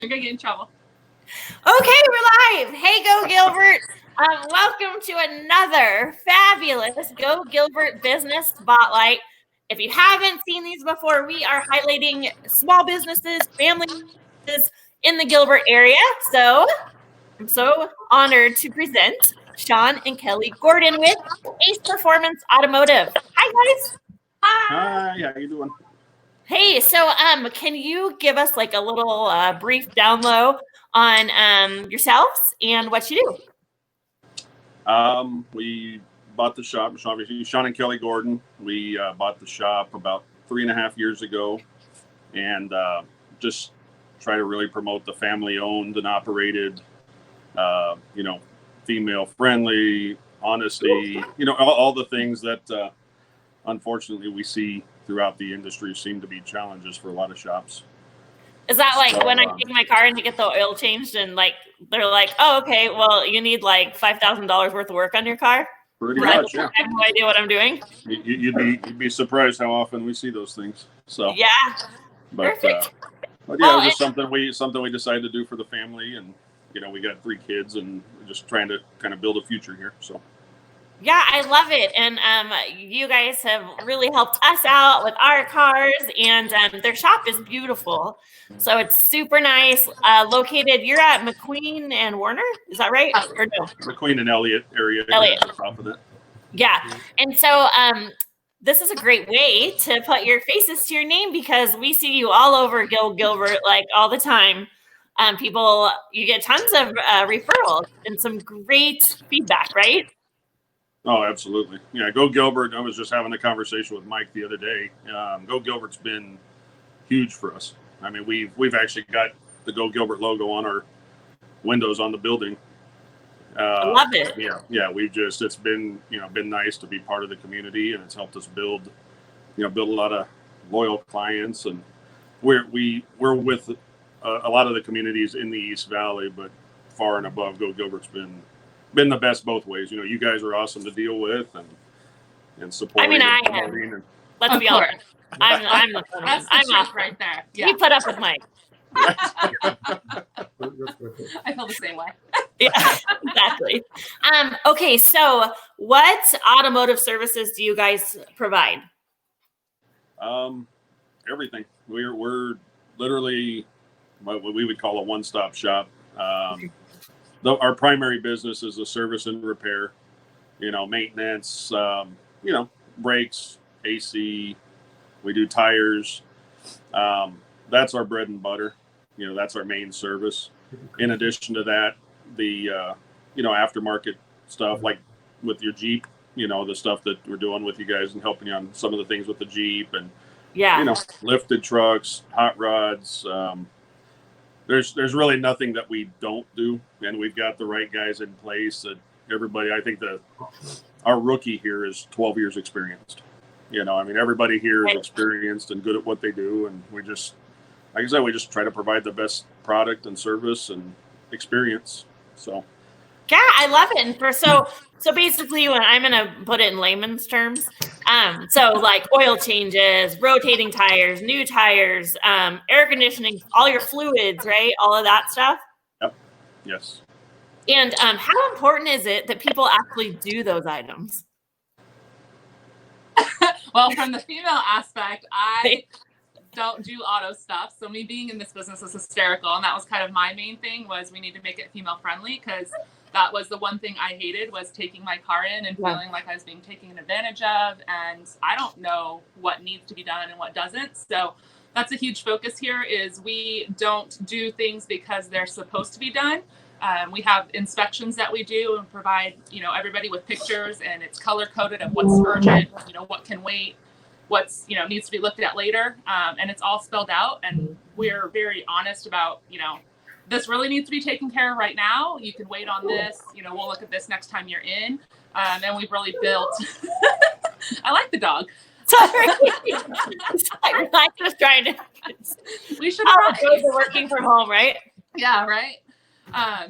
You're going to get in trouble. Okay, we're live. Hey, Go Gilbert. Welcome to another fabulous Go Gilbert Business Spotlight. If you haven't seen these before, we are highlighting small businesses, family businesses in the Gilbert area. So I'm so honored to present Sean and Kelly Gordon with Ace Performance Automotive. Hi, guys. Hi, how you doing? Hey, so can you give us like a little brief down low on yourselves and what you do? We bought the shop, obviously Sean and Kelly Gordon. We bought the shop about 3.5 years ago, and just try to really promote the family-owned and operated, female-friendly, honesty, all the things that unfortunately we see throughout the industry seem to be challenges for a lot of shops. Is that like when I take my car in to get the oil changed and like they're like, oh, okay, well, you need like $5,000 worth of work on your car? Pretty much, yeah. I have no idea what I'm doing. You'd be surprised how often we see those things. So yeah, but perfect. But yeah, it was just something we decided to do for the family, and we got 3 kids, and we're just trying to kind of build a future here. So. Yeah, I love it. And you guys have really helped us out with our cars, and their shop is beautiful. So it's super nice. Located, you're at McQueen and Warner, is that right? Or no? McQueen and Elliott area. Elliott. On top of it. Yeah. And so this is a great way to put your faces to your name, because we see you all over Go Gilbert like all the time. You get tons of referrals and some great feedback, right? Oh, absolutely. Yeah, Go Gilbert. I was just having a conversation with Mike the other day. Go Gilbert's been huge for us. I mean, we've actually got the Go Gilbert logo on our windows on the building. I love it. Yeah. It's been been nice to be part of the community, and it's helped us build a lot of loyal clients, and we're with a lot of the communities in the East Valley, but far and above, Go Gilbert's been the best both ways. You guys are awesome to deal with and support. I mean, I am. Let's be honest. I'm the one. I'm off right there. Yeah. You put up with Mike. I feel the same way. Yeah, exactly. Okay, so what automotive services do you guys provide? Everything. We're literally what we would call a one-stop shop. Our primary business is a service and repair, maintenance, brakes, AC. We do tires. That's our bread and butter. That's our main service. In addition to that, the aftermarket stuff, like with your Jeep, the stuff that we're doing with you guys and helping you on some of the things with the Jeep, and lifted trucks, hot rods. There's really nothing that we don't do, and we've got the right guys in place. That everybody, I think our rookie here is 12 years experienced. Everybody here is experienced and good at what they do, and we just, like I said, we just try to provide the best product and service and experience. So. Yeah, I love it. And so basically, when I'm gonna put it in layman's terms, so like oil changes, rotating tires, new tires, air conditioning, all your fluids, right? All of that stuff. Yep. Yes. And how important is it that people actually do those items? Well, from the female aspect, I don't do auto stuff. So me being in this business is hysterical. And that was kind of my main thing, was we need to make it female friendly, because that was the one thing I hated, was taking my car in and feeling like I was being taken advantage of. And I don't know what needs to be done and what doesn't. So that's a huge focus here, is we don't do things because they're supposed to be done. We have inspections that we do and provide, everybody with pictures, and it's color coded of what's urgent, what can wait, what's, needs to be looked at later. And it's all spelled out. And we're very honest about, this really needs to be taken care of right now. You can wait on this, we'll look at this next time you're in. And we've really built, I like the dog. Sorry. I'm just trying to. We should have working from home, right? Yeah, right.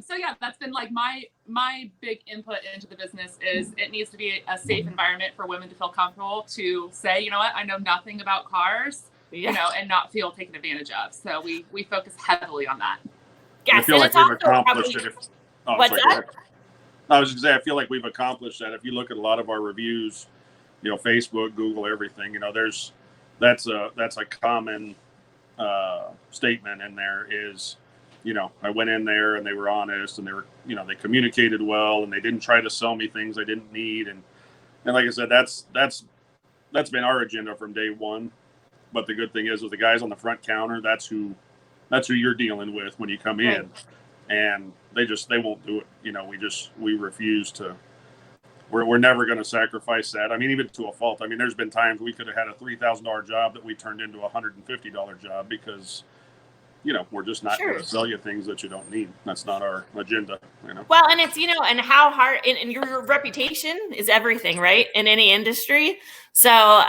So yeah, that's been like my big input into the business, is it needs to be a safe environment for women to feel comfortable to say, you know what, I know nothing about cars, and not feel taken advantage of. So we focus heavily on that. I Yes, feel and like it's we've also accomplished probably, it. Oh, what's sorry, go that? ahead. I was just gonna say, I feel like we've accomplished that. If you look at a lot of our reviews, Facebook, Google, everything, that's a common statement in there is, I went in there and they were honest and they were, they communicated well and they didn't try to sell me things I didn't need. And like I said, that's been our agenda from day one. But the good thing is with the guys on the front counter, that's who you're dealing with when you come in. Right. And they won't do it. We refuse to, we're never going to sacrifice that. I mean, even to a fault. I mean, there's been times we could have had a $3,000 job that we turned into a $150 job because, we're just not going to sell you things that you don't need. That's not our agenda, Well, and it's, and how hard, and your reputation is everything, right? In any industry. So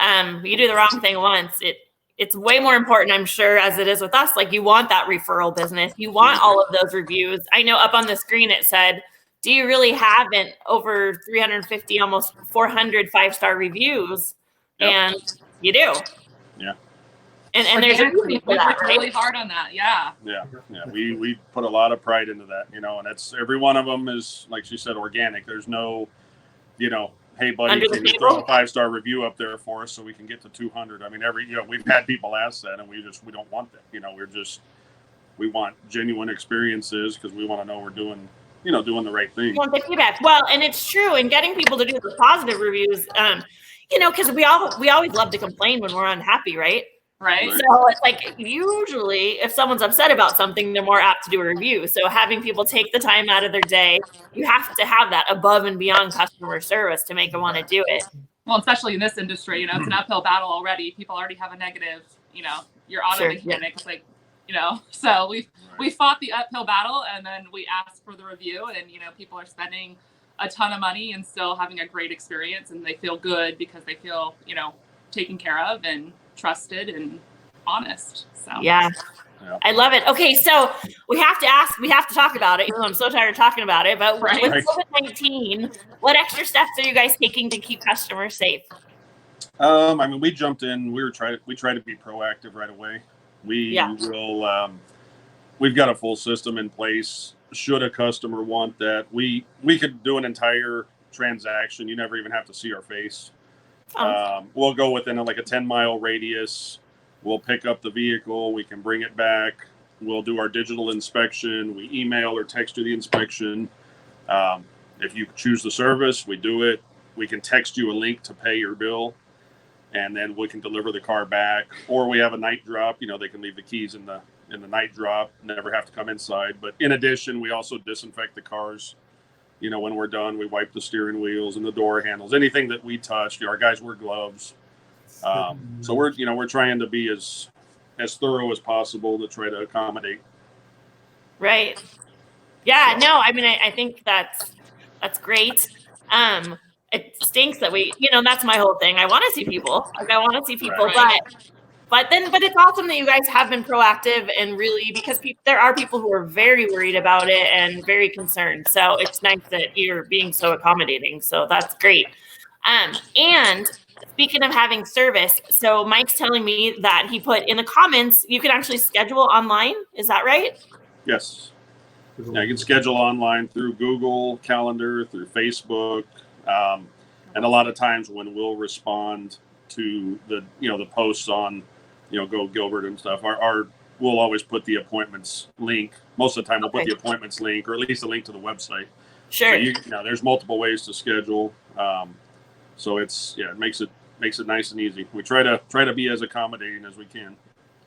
you do the wrong thing once, it's way more important, I'm sure, as it is with us. Like, you want that referral business. You want all of those reviews. I know up on the screen it said, do you really have over 350, almost 400 5-star reviews? Yep. And you do. Yeah. And there's a reason for we that, worked right? really hard on that. Yeah. Yeah. We put a lot of pride into that, and it's every one of them is, like she said, organic. There's no, hey buddy, can you throw a 5-star review up there for us so we can get to 200? I mean, we've had people ask that, and we don't want that. We want genuine experiences because we want to know we're doing the right thing. You want the feedback. Well, and it's true. And getting people to do the positive reviews, because we always love to complain when we're unhappy, right? Right. So it's like, usually if someone's upset about something, they're more apt to do a review. So having people take the time out of their day, you have to have that above and beyond customer service to make them want to do it. Well, especially in this industry, it's an uphill battle already. People already have a negative, your auto mechanic. It's like, so we fought the uphill battle, and then we asked for the review, and people are spending a ton of money and still having a great experience, and they feel good because they feel taken care of and trusted and honest. So yeah. I love it. Okay, so we have to talk about it, even though I'm so tired of talking about it. But with COVID-19, what extra steps are you guys taking to keep customers safe? I mean, we jumped in. We try to be proactive right away. We've got a full system in place. Should a customer want that, we could do an entire transaction. You never even have to see our face. We'll go within a 10-mile radius. We'll pick up the vehicle. We can bring it back. We'll do our digital inspection. We email or text you the inspection. If you choose the service, we do it. We can text you a link to pay your bill, and then we can deliver the car back. Or we have a night drop. They can leave the keys in the night drop, never have to come inside. But in addition, we also disinfect the cars. When we're done, we wipe the steering wheels and the door handles, anything that we touch. Our guys wear gloves. So we're trying to be as thorough as possible to try to accommodate. Right. Yeah. No. I mean, I think that's great. It stinks that that's my whole thing. I want to see people. I want to see people, right. But it's awesome that you guys have been proactive and really, because there are people who are very worried about it and very concerned. So it's nice that you're being so accommodating. So that's great. And speaking of having service, so Mike's telling me that he put in the comments, you can actually schedule online. Is that right? Yes. Yeah, you can schedule online through Google Calendar, through Facebook. And a lot of times when we'll respond to the posts on, Go Gilbert and stuff, we'll always put the appointments link. Most of the time we'll put the appointments link, or at least a link to the website. Sure. So there's multiple ways to schedule. So it makes it nice and easy. We try to be as accommodating as we can.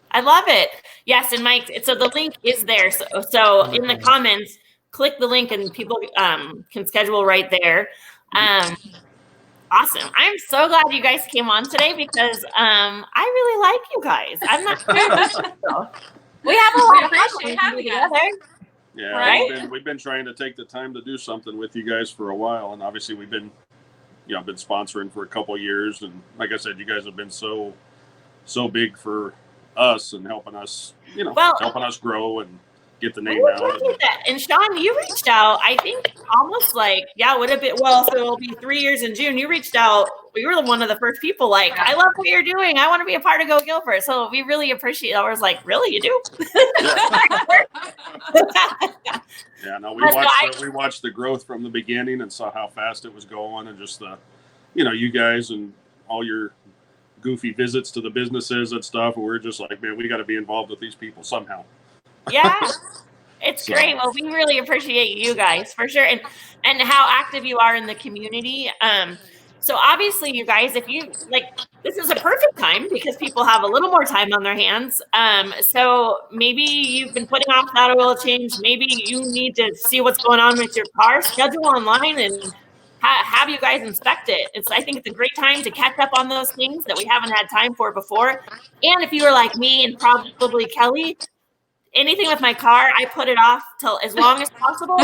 I love it. Yes. And Mike, so the link is there. So in the comments, click the link and people can schedule right there. Awesome. I'm so glad you guys came on today because I really like you guys. I'm not sure. We have a lot of fun having together. Yeah, right? we've been trying to take the time to do something with you guys for a while, and obviously we've been sponsoring for a couple of years, and like I said, you guys have been so big for us and helping us, helping us grow and get the name out. And Sean, you reached out, I think almost would have been, so it'll be 3 years in June. You reached out we were one of the first people like, I love what you're doing. I want to be a part of Go Gilbert. So we really appreciate it. I was like, really, you do? Yeah, no, we So watched the growth from the beginning and saw how fast it was going, and just the, you guys and all your goofy visits to the businesses and stuff. And we're just like, man, we got to be involved with these people somehow. Yeah, it's great. Well, we really appreciate you guys for sure, and how active you are in the community. So obviously, you guys, if you like, this is a perfect time because people have a little more time on their hands. So maybe you've been putting off that oil change. Maybe you need to see what's going on with your car. Schedule online and have you guys inspect it. I think it's a great time to catch up on those things that we haven't had time for before. And if you were like me and probably Kelly, anything with my car, I put it off till as long as possible.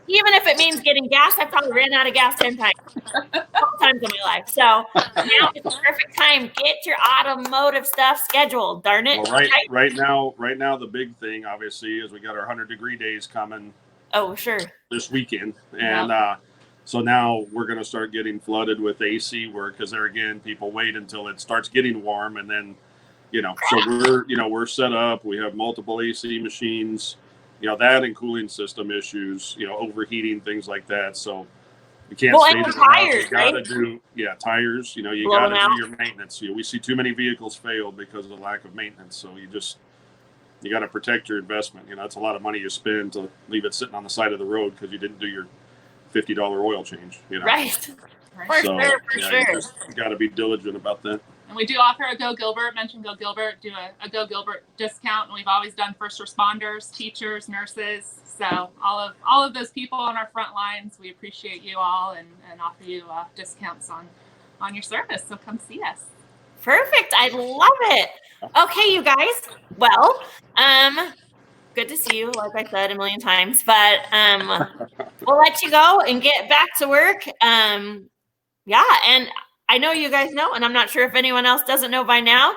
Even if it means getting gas, I probably ran out of gas 10 times, a couple times in my life. So now it's the perfect time. Get your automotive stuff scheduled. Darn it. Well, right now, the big thing obviously is we got our 100-degree days coming. Oh, sure. This weekend, and so now we're going to start getting flooded with AC work because there again, people wait until it starts getting warm, and then so we're set up. We have multiple AC machines. That and cooling system issues, overheating, things like that. So you can't stay to the tires, you gotta do tires, you gotta do your maintenance. We see too many vehicles fail because of the lack of maintenance. So you gotta protect your investment. It's a lot of money you spend to leave it sitting on the side of the road because you didn't do your $50 oil change. Right. For sure. You gotta be diligent about that. And we do offer a Go Gilbert, mention Go Gilbert, do a Go Gilbert discount. And we've always done first responders, teachers, nurses. So all of those people on our front lines, we appreciate you all and offer you discounts on your service. So come see us. Perfect. I love it. Okay, you guys. Well, good to see you, like I said a million times, but we'll let you go and get back to work. And I know you guys know, and I'm not sure if anyone else doesn't know by now,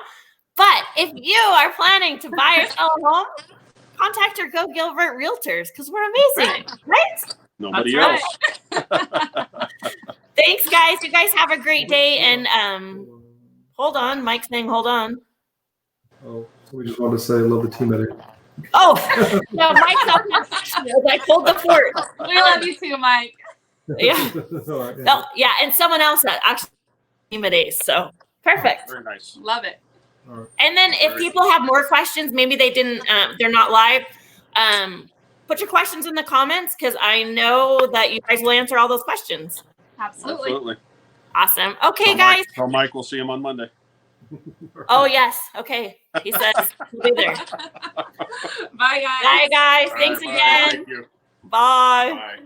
but if you are planning to buy or sell a home, contact your Go Gilbert Realtors because we're amazing, right? Nobody else. Thanks, guys. You guys have a great day. And hold on. Mike's saying hold on. Oh, so we just wanted to say I love the team editor. Oh, no, Mike's up next. I pulled the fort. We love you too, Mike. Yeah. Right, No, yeah, and someone else that actually team at Ace. So perfect. Very nice. Love it. All right. And then if people have more questions, maybe they didn't, they're not live. Put your questions in the comments because I know that you guys will answer all those questions. Absolutely. Awesome. Okay, guys. Tell Mike we'll see him on Monday. Oh, yes. Okay. He says he'll be there. Bye, guys. Bye, guys. Thanks Bye. again. Thank you. Bye. Bye.